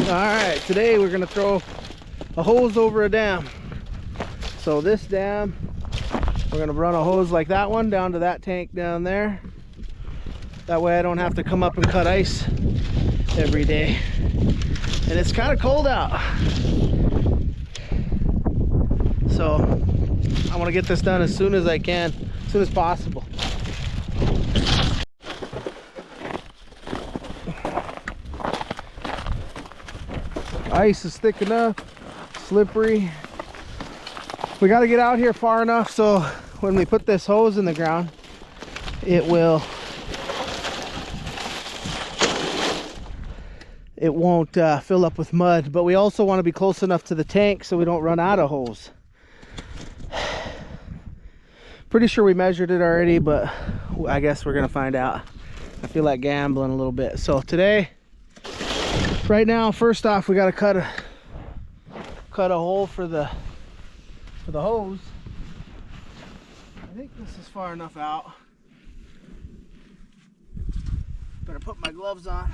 Alright, today we're gonna throw a hose over a dam. So this dam, we're gonna run a hose like that one down to that tank down there. That way I don't have to come up and cut ice every day. And it's kind of cold out. So I want to get this done as soon as I can, as soon as possible. Ice is thick enough, slippery. We got to get out here far enough so when we put this hose in the ground, it won't fill up with mud. But we also want to be close enough to the tank so we don't run out of hose. Pretty sure we measured it already, but I guess we're gonna find out. I feel like gambling a little bit. So today, right now, first off, we got to cut a hole for the hose. I think this is far enough out. Better put my gloves on.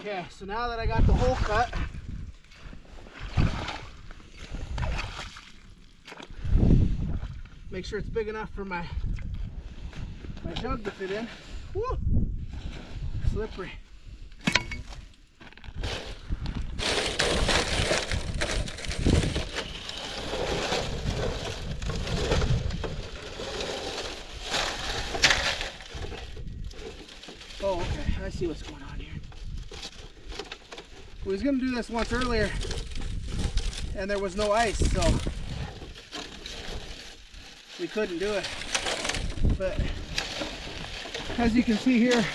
Okay, so now that I got the hole cut, make sure it's big enough for my jug to fit in. Woo! Slippery. Oh, okay, I see what's going on here. We was gonna do this once earlier and there was no ice, so we couldn't do it. But as you can see here,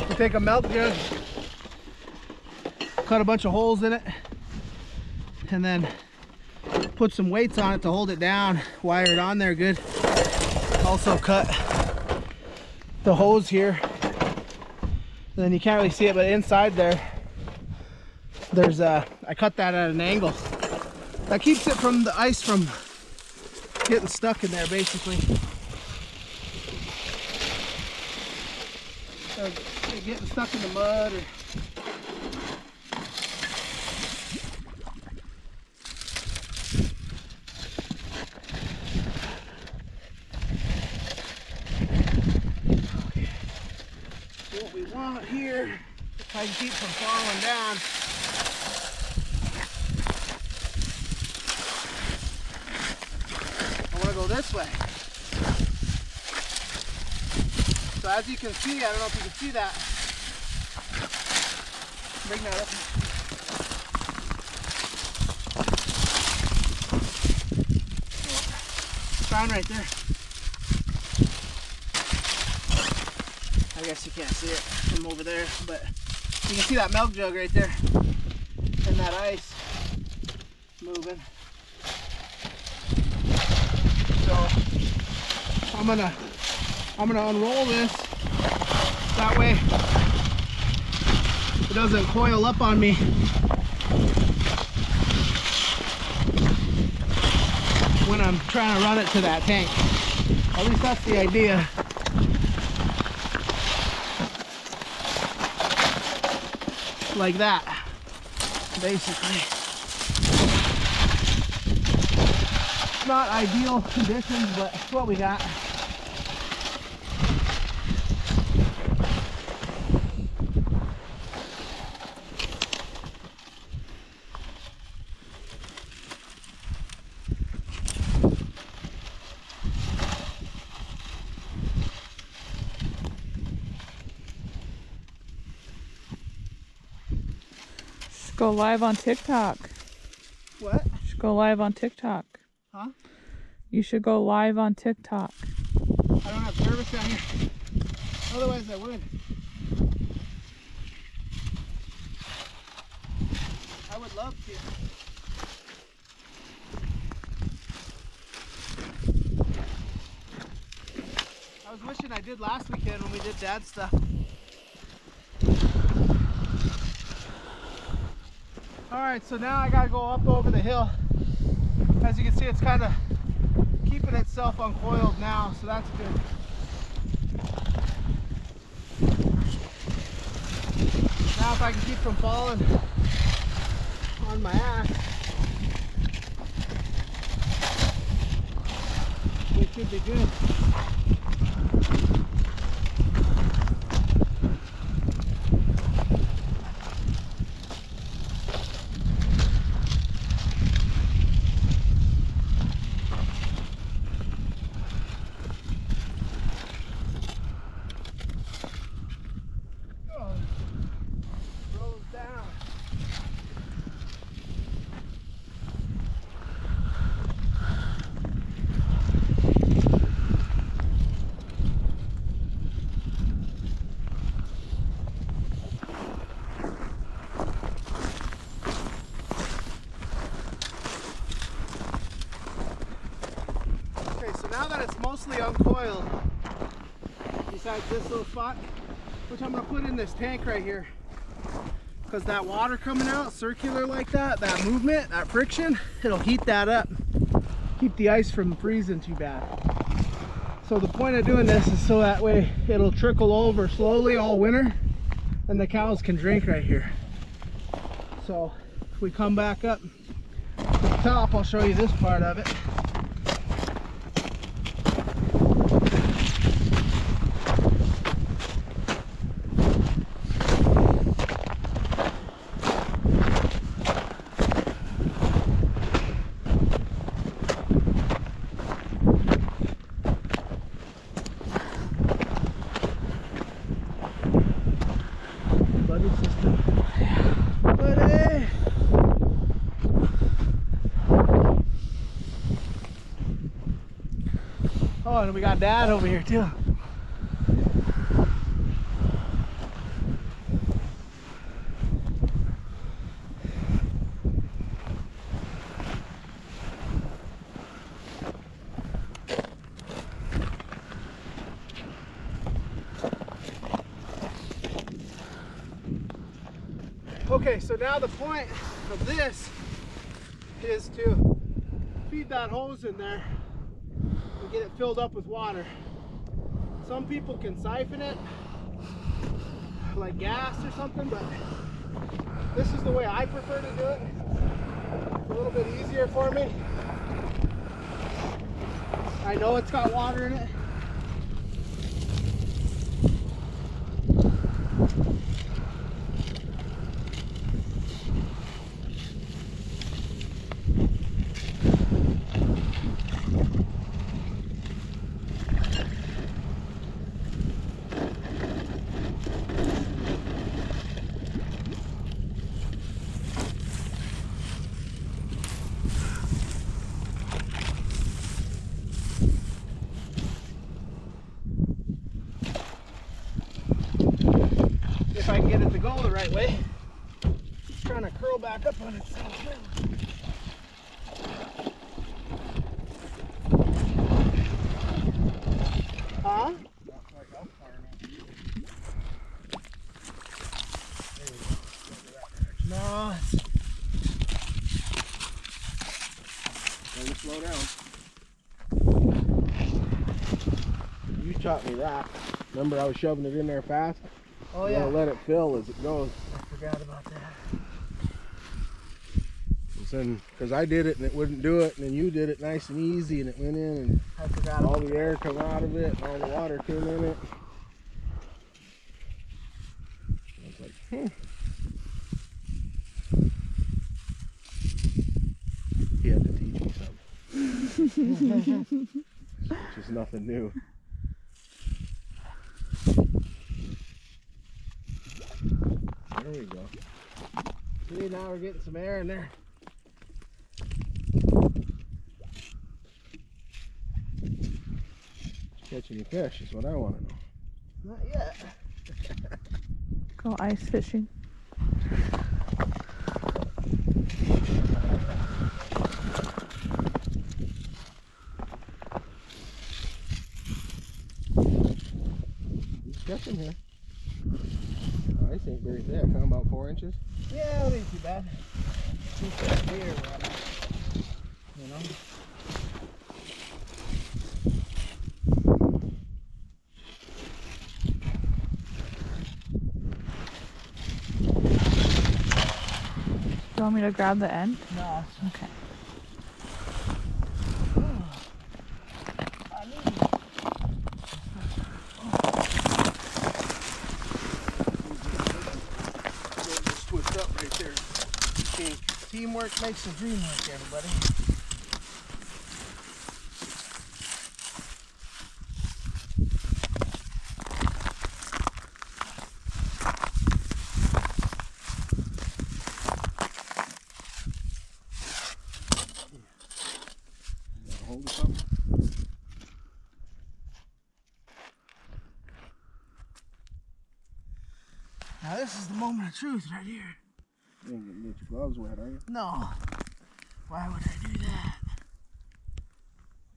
we take a milk jug, cut a bunch of holes in it, and then put some weights on it to hold it down, wire it on there good. Also cut the hose here. And then you can't really see it, but inside there's I cut that at an angle. That keeps it from the ice from getting stuck in there, basically. Or getting stuck in the mud or what we want here, if I can keep from falling down. I want to go this way. So as you can see, I don't know if you can see that. Bring that up. Sign right there. I guess you can't see it from over there, but you can see that milk jug right there and that ice moving. So I'm gonna unroll this, that way it doesn't coil up on me. When I'm trying to run it to that tank. At least that's the idea. Like that, basically. Not ideal conditions, but it's what we got. Go live on TikTok. What? You should go live on TikTok. Huh? You should go live on TikTok. I don't have service down here. Otherwise I would. I would love to. I was wishing I did last weekend when we did dad stuff. Alright, so now I gotta go up over the hill. As you can see, it's kind of keeping itself uncoiled now, so that's good. Now if I can keep from falling on my ass, we should be good. Now that it's mostly uncoiled, besides this little spot, which I'm going to put in this tank right here, because that water coming out circular like that, that movement, that friction, it'll heat that up, keep the ice from freezing too bad. So the point of doing this is so that way it'll trickle over slowly all winter and the cows can drink right here. So if we come back up to the top, I'll show you this part of it. Oh, and we got Dad over here too. Okay, so now the point of this is to feed that hose in there and get it filled up with water. Some people can siphon it like gas or something, but this is the way I prefer to do it. It's a little bit easier for me. I know it's got water in it. If I can get it to go the right way. It's trying to curl back up on itself now. Huh? No, it's... slow down. You taught me that. Remember I was shoving it in there fast? Oh yeah. You let it fill as it goes. I forgot about that. Because I did it and it wouldn't do it, and then you did it nice and easy and it went in, and I forgot all the air come out of it and all the water came in it. I was like, He had to teach me something. Which is nothing new. There we go. See, now we're getting some air in there. catch any fish is what I want to know. Not yet. Go ice fishing. He's catching here. Ice ain't very thick, huh? About 4 inches. Yeah, it ain't too bad. Just that deer, you know. Do you want me to grab the end? No. Okay. Twist up right there. Okay. Teamwork makes the dream work, everybody. Hold it up. Now this is the moment of truth right here. You ain't gonna get your gloves wet, are you? No. Why would I do that?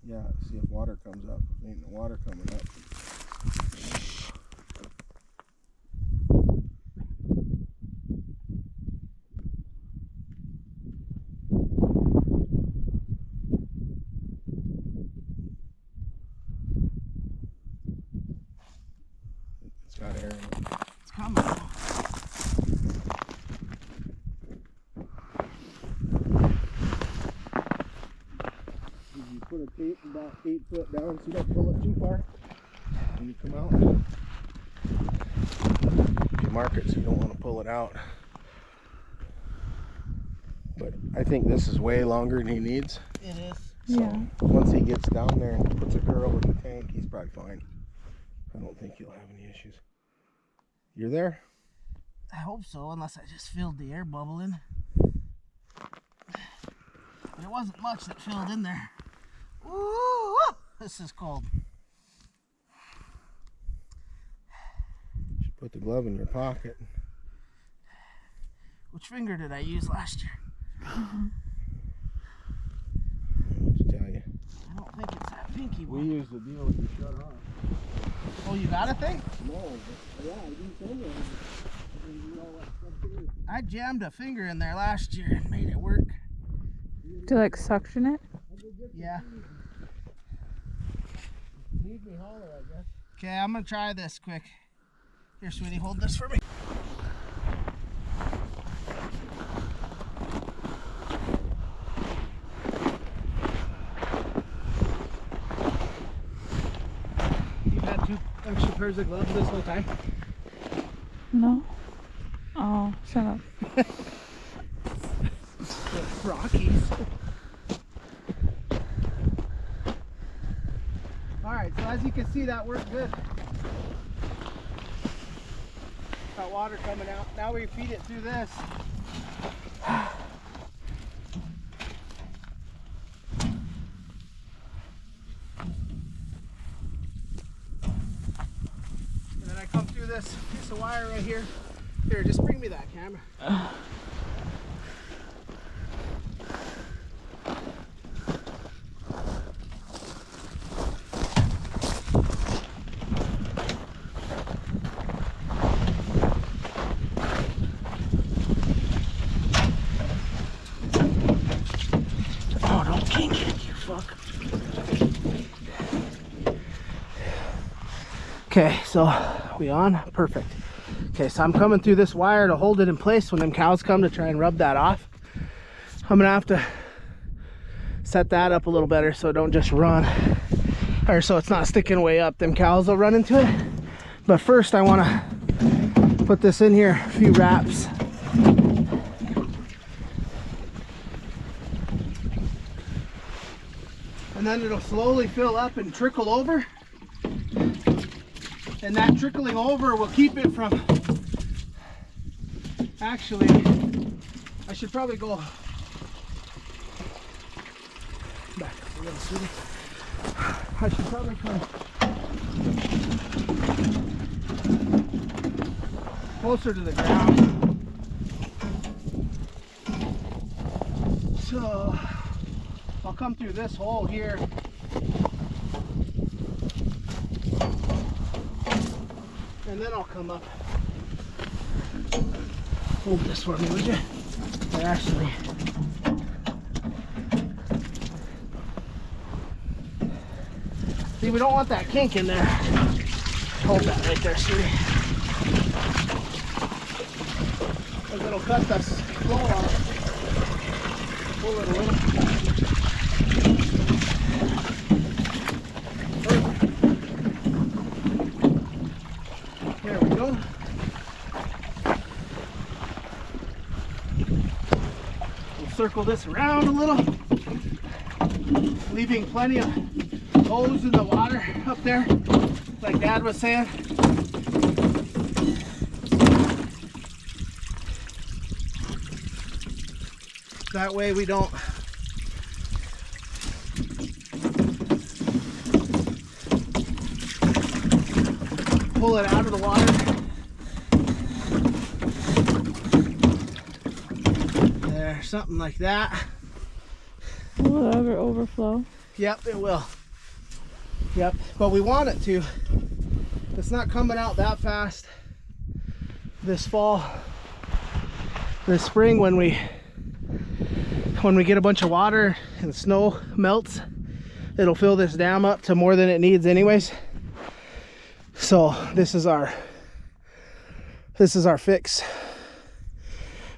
Yeah, see if water comes up. If ain't no water coming up. It's got air in it. It's coming. You put a tape about 8 foot down so you don't pull it too far when you come out. You mark it so you don't want to pull it out. But I think this is way longer than he needs. It is. So Yeah. once he gets down there and puts a girl in the tank, he's probably fine. I don't think he'll have any issues. You're there? I hope so, unless I just filled the air bubble in. But it wasn't much that filled in there. Ooh, this is cold. You should put the glove in your pocket. Which finger did I use last year? What to tell you? I don't think it's that pinky We one. used the deal with you shut off. Oh, you got a thing? No, but yeah, I didn't tell you. I jammed a finger in there last year and made it work. Do you like suction it? Yeah. Need me holler, I guess. Okay, I'm gonna try this quick. Here, sweetie, hold this for me. You've had 2 extra pairs of gloves this whole time? No. Oh, shut up. Rockies. Alright, so as you can see, that worked good. Got water coming out. Now we feed it through this. And then I come through this piece of wire right here. Here, just bring me that camera. Oh, don't kink it, you fuck. Okay, so we on? Perfect. Okay, so I'm coming through this wire to hold it in place when them cows come to try and rub that off. I'm gonna have to set that up a little better so it don't just run, or so it's not sticking way up. Them cows will run into it. But first I wanna put this in here, a few wraps. And then it'll slowly fill up and trickle over. And that trickling over will keep it from, actually, I should probably go back a little, sweetie. I should probably come Closer to the ground. So I'll come through this hole here. And then I'll come up. Hold this for me, would you? Or actually, see, we don't want that kink in there. Hold that right there, sweetie. Because it'll cut the flow off. Pull it a little. There we go. We'll circle this around a little, leaving plenty of hose in the water up there, like Dad was saying. That way we don't pull it out of the water. There, something like that. Will it ever overflow? Yep, it will. Yep, but we want it to. It's not coming out that fast this fall. This spring, when we get a bunch of water and snow melts, it'll fill this dam up to more than it needs anyways. So this is our fix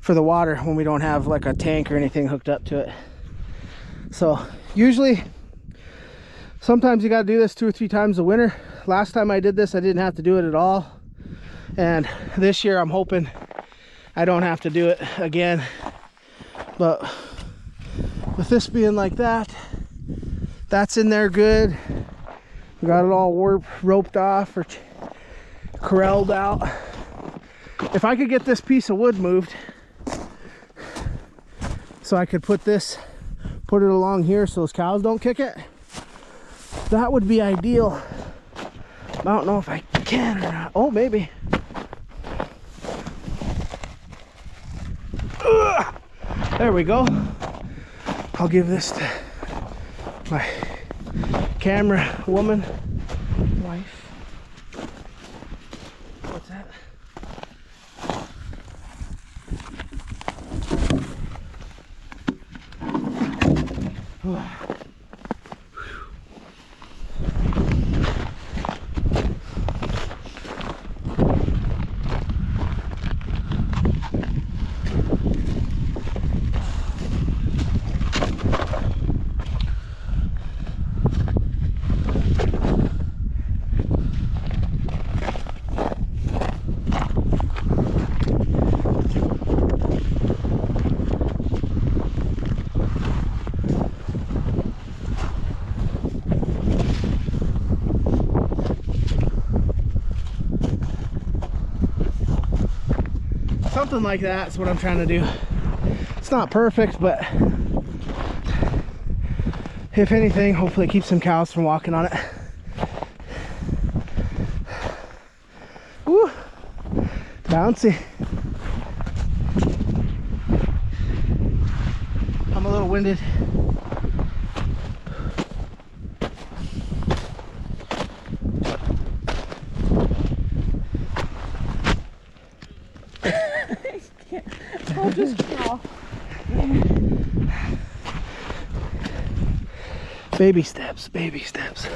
for the water when we don't have like a tank or anything hooked up to it. So usually, sometimes you got to do this 2 or 3 times a winter. Last time I did this, I didn't have to do it at all. And this year I'm hoping I don't have to do it again. But with this being like that, that's in there good. We got it all roped off or corralled out. If I could get this piece of wood moved, so I could put it along here so those cows don't kick it, that would be ideal. I don't know if I can or not. Oh, maybe. Ugh. There we go. I'll give this to my camera woman, wife. What's that? Something like that's what I'm trying to do. It's not perfect, but if anything, hopefully it keeps some cows from walking on it. Woo! Bouncy. I'm a little winded. I'll just crawl. Baby steps, baby steps.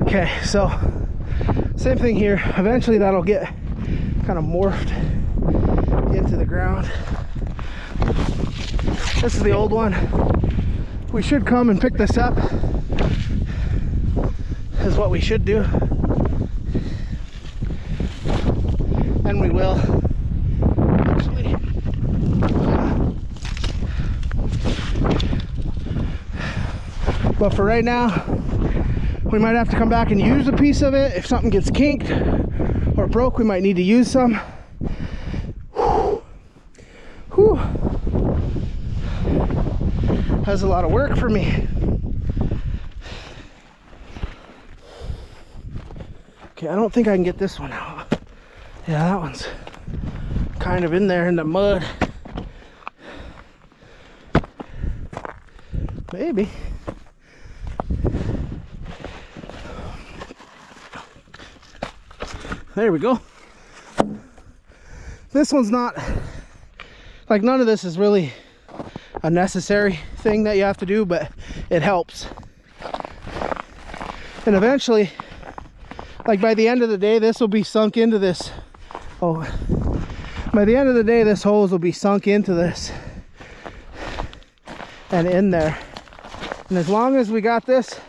Okay, so same thing here. Eventually that'll get kind of morphed into the ground. This is the old one. We should come and pick this up, is what we should do. And we will. Actually. But for right now, we might have to come back and use a piece of it. If something gets kinked or broke, we might need to use some. Whew. Whew. That's a lot of work for me. Okay, I don't think I can get this one out. Yeah, that one's kind of in there in the mud. Maybe. There we go. This one's not, like, none of this is really a necessary thing that you have to do, but it helps. And eventually, like, by the end of the day, this will be sunk into this. Oh, by the end of the day, this hose will be sunk into this and in there. And as long as we got this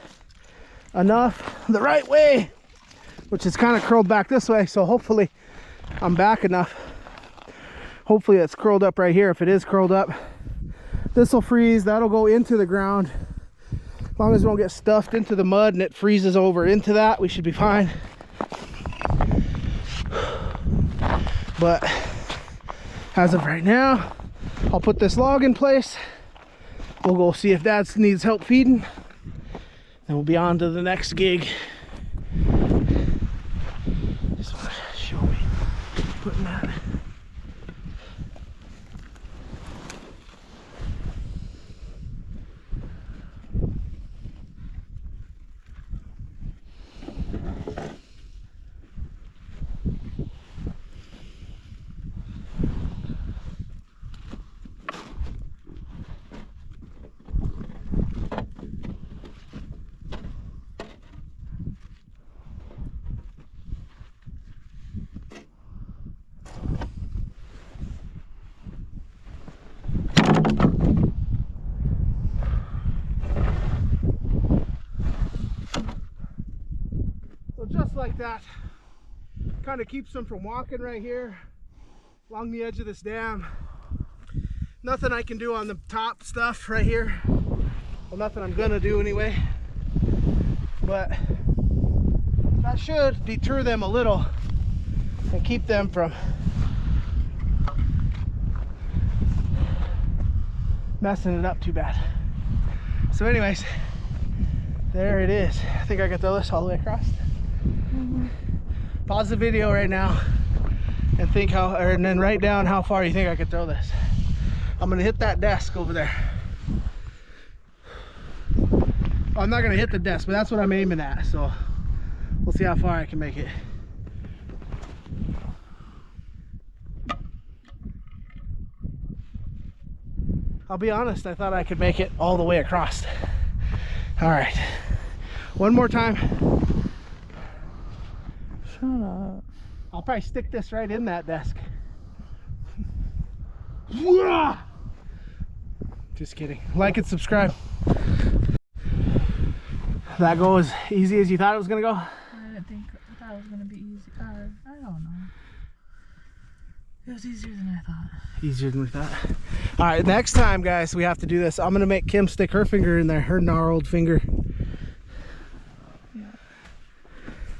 enough the right way, which is kind of curled back this way, so hopefully I'm back enough. Hopefully it's curled up right here. If it is curled up, this will freeze. That'll go into the ground. As long as we don't get stuffed into the mud and it freezes over into that, we should be fine. But as of right now, I'll put this log in place. We'll go see if Dad needs help feeding. Then we'll be on to the next gig. Just want to show me putting that. Like that kind of keeps them from walking right here along the edge of this dam. Nothing I can do on the top stuff right here. Well, nothing I'm gonna do anyway, but that should deter them a little and keep them from messing it up too bad. So anyways, there it is. I think I can throw this all the way across. Pause the video right now and think and then write down how far you think I could throw this. I'm gonna hit that desk over there. Oh, I'm not gonna hit the desk, but that's what I'm aiming at. So we'll see how far I can make it. I'll be honest, I thought I could make it all the way across. All right, one more time. Shut up. I'll probably stick this right in that desk. Just kidding. Like and subscribe. That go as easy as you thought it was gonna go? I thought it was gonna be easy. I don't know. It was easier than I thought. Easier than we thought. All right, next time, guys, we have to do this. I'm gonna make Kim stick her finger in there, her gnarled finger.